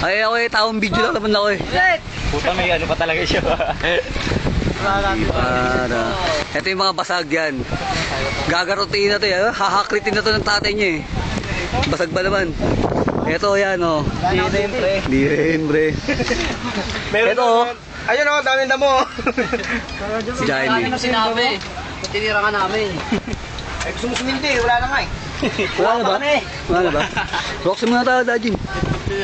Ay, ako eh, taong video lang naman ako eh. Puta, may ano pa talaga siya. Ito yung mga basag yan. Gagarutiin na to yan. Hahakritin na to ng tatay niya eh. Basag ba naman? Ito yan oh. Di rin pre. Ito oh. Ayun oh, daming damo. Si Jaime. Ano sinabi? Tinira ka namin. Ay, gusto mo sumindi, wala na nga eh. Wala na ba? Wala na ba? Roxy muna tayo, Dajin.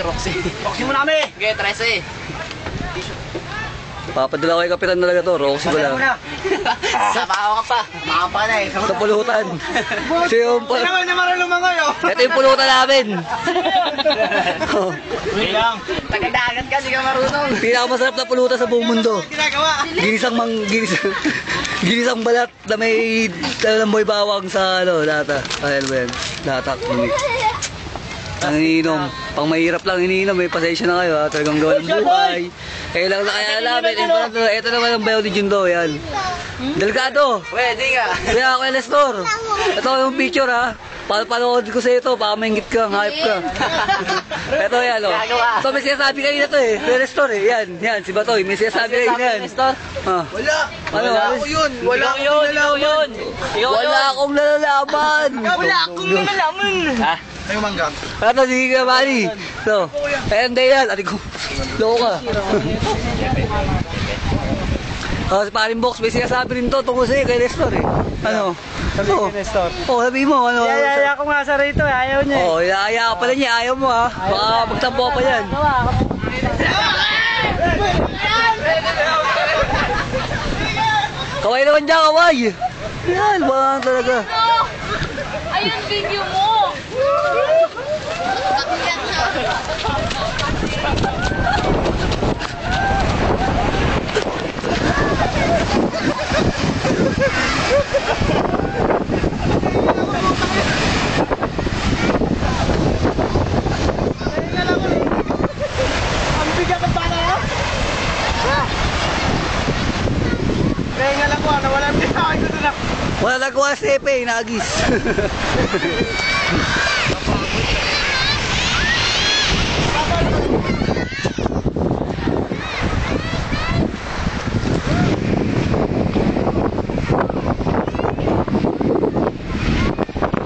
Roxy. Roxy mo namin. Okay, 13. Papadala ko kay Kapitan talaga to. Roxy ko lang. Sabaw ka pa. Makapa na eh. Sa pulutan. Ito yung Hindi naman na marunong mga yun. ito yung pulutan namin. Wait lang. Taga-dagat ka, di ka marunong. Pinakamasarap na pulutan sa buong mundo. Ginagawa. Ginisang balat na may lamboy bawang sa ano, lata. Ayun ba yan? Latak. Ang iniinom. Pang mahirap lang iniinom, may pasensya na kayo ha. Talagang gawa ng buhay. Eh lang na kaya namin. Ito naman ang bayo ni Jindo, yan. Delgado. Pwede ka. Kaya ako Nestor. Ito yung picture ha. Panood ko sa ito, baka maingit ka, hype ka. Ito yan o. Ito may sinasabi kayo na to eh. Nestor eh, yan, si Batoy. May sinasabi kayo na yan. Nestor? Wala. Ano? Wala ako yun. Wala akong nalalaman. Wala akong nalalaman. Wala akong nalalaman. Ha? Ay, manggang. Ano, sige ka, Manny. So, ayan din yan. Ati ko, loko ka. Si Paring Box, may sinasabi rin to tungkol sa'yo kay Nestor eh. Ano? Sabi ni Nestor. Sabi mo, ano? Yaya ko nga sa rito, ayaw niya. Yaya ka pala niya, ayaw mo ha. Baka magtampo pa yan. Kaway naman dyan, kaway. Yan, baka talaga. Ayun, video mo! Ang bigat ng bala ha? Kaya nga lang ko, nawala ang pinakain ko doon. Wala nagawa si Epe, nagis.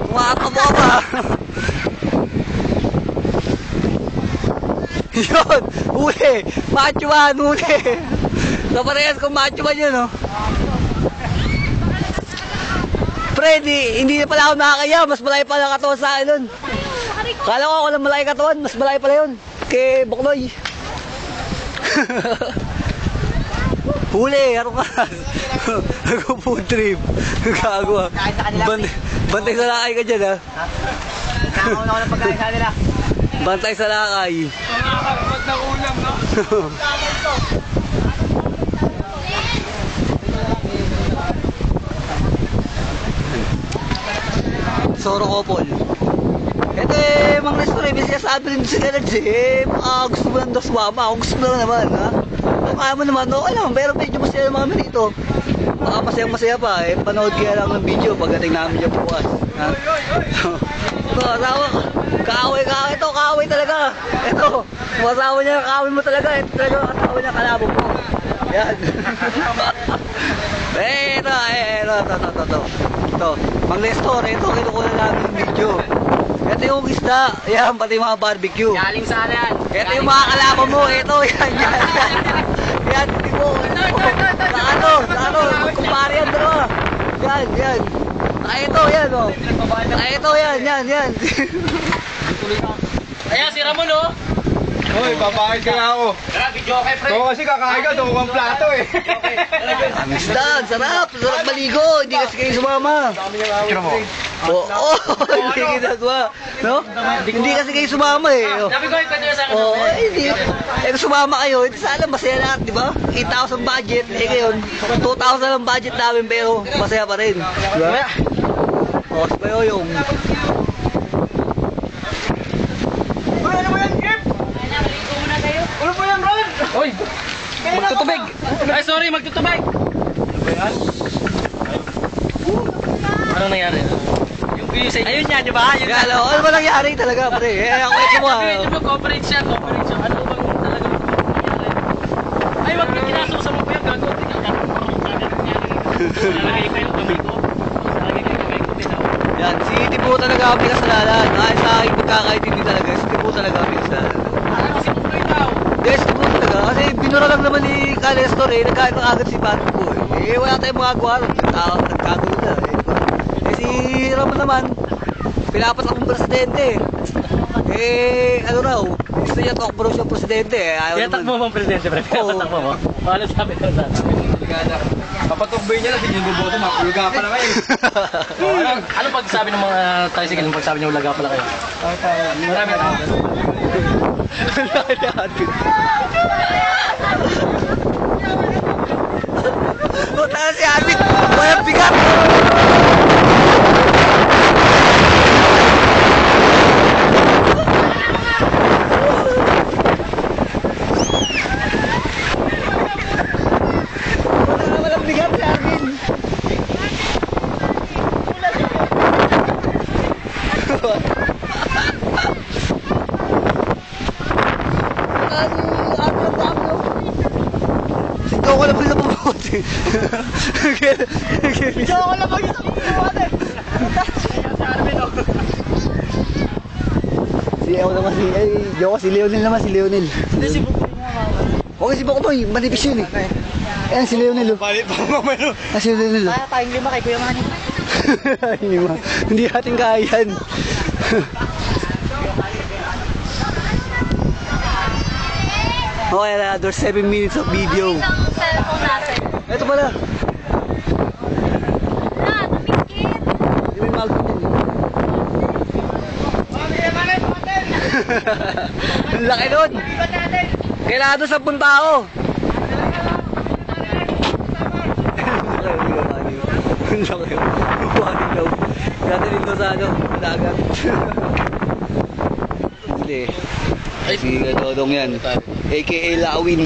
Kumakabo ba? Yun, huli. Machuan, huli. Kaparehas kung machuan yun, no? Pre, hindi na pala ako nakakaya. Mas malaki pala katawan sa akin nun. Kala ko ako lang malaki katawan. Mas malaki pala yun. Kay Buknoy. Huli, arukas. Nag-food trip. Gagawa. Bantay sa lakay ka dyan, ha? Nakauna ko ng pagkain sa nila. Bantay sa lakay. Nakakapag ng ulam, no? Soro Kopol. Ito eh, Mang Nestor eh, may sinasabi rin si Leonard eh, gusto mo lang daw sumama, kung gusto mo lang naman, ha? Kung kaya mo naman, okay lang, pero medyo masaya naman kami dito. Baka masaya pa eh, panood kaya lang ng video pagdating namin dyan bukas, ha? Ito, asawa, kaaway ito, kaaway talaga. Ito, masawa niya, kaaway mo talaga, ito talaga kasawa niya, kalabog mo. Yan. Ito, Mang Nestor, ito, kinukuha namin yung video. Ito yung isda, yan, pati mga barbecue. Galing sana yan. Ito yung mga kalaban mo, ito, yan. Yan, hindi mo, sa ano, magkumpare yan, dalawa. Yan. Ito, yan, oh. Ito, yan. Ayan, si Ramon, oh. Hoy, papakit ka nga ako. Tara, video kay Fred. Ito kasi kakain ka, dumukang plato eh. Ang isda, sarap maligo, hindi kasi kayo sumama. Kira mo. Oo, hindi ginagawa. No? Hindi kasi kayo sumama eh. Sabi ko, ipwede sa akin. Oo, hindi. Eh kung sumama kayo, hindi sana masaya lahat, di ba? 8,000 budget, eh ngayon, 2,000 ang budget namin pero masaya pa rin. Di ba? O, si Payoyong. Ano ba yan, Jeep? Ano ba yan, Ron? Hoy, magtutubig. Ay, sorry, magtutubig. Ano ba yan? Anong nangyari? Yung Sabi sa inyo. Ayun yan, di ba? Ayun Kaya alam, ano ba nangyari talaga, pre? Eh, ako ito mo. Sabi nyo, cooperate siya. Ano bang talaga nangyari? Ay, wag mo kinasusa mo pa yung gago. Lalagay ko yung kamay ko. Lalagay ko yung kamay ko. Yan, si Tibo talaga ang pinasalanan. Ay, sa akin pagkakaintindi talaga, si Tibo talaga ang pinasalanan. Kasi kung kayo tao. Yes, Tibo talaga. Kasi binura lang naman ni Calestor eh, nagkain ng agad si Patrick po eh. Eh, wala tayong magagawa. Nagkagulo na eh. Eh, si Ramon naman, pinapatak ng presidente eh. Eh, ano raw, gusto niya talk bro siya presidente eh. Ayaw Kaya takbo naman. mo ang presidente, pre. Kaya Oo. takbo mo. Paano sabi ko sa Papatumbay niya lang, hindi niya buboto, makuluga pa na kayo. Ano pagsabi ng mga tricycle? Anong pagsabi niyo, ulaga pala kayo? Marami tao. Puta na si Abit! Walang bigat! Walang bigat si Abin! Sigaw ko lang na mabuti. Sigaw ko lang mag-isa mabuti. Si ako naman si, ay, joke si Leonel naman, si Leonel. Hindi si Okay, si Boko Boy, manipis yun eh. Ayan, si Leonel. Oh. Balik pa mo meron. Ah, si Leonel. Oh. Tayong lima kay Kuya Manny. Hindi ma. Hindi natin kaya yan. Okay, another 7 minutes of video. Isang cellphone natin. Ito pala. Na, tumingin. Hindi may mag Ang laki nun. Kailangan doon 10 tao. Ang laki. Buhatin daw. Dadaling ko sa ano, dagat. Hindi. Si Dodong yan. AKA Lawin.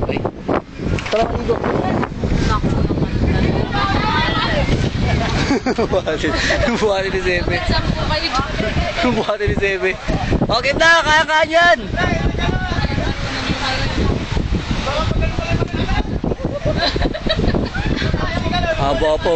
Ay. Tara, Igo. Buhatin ni Sebe. Saan po kayo? Buhatin ni Sebe. Okay na, kaya-kaya yan. Haba po.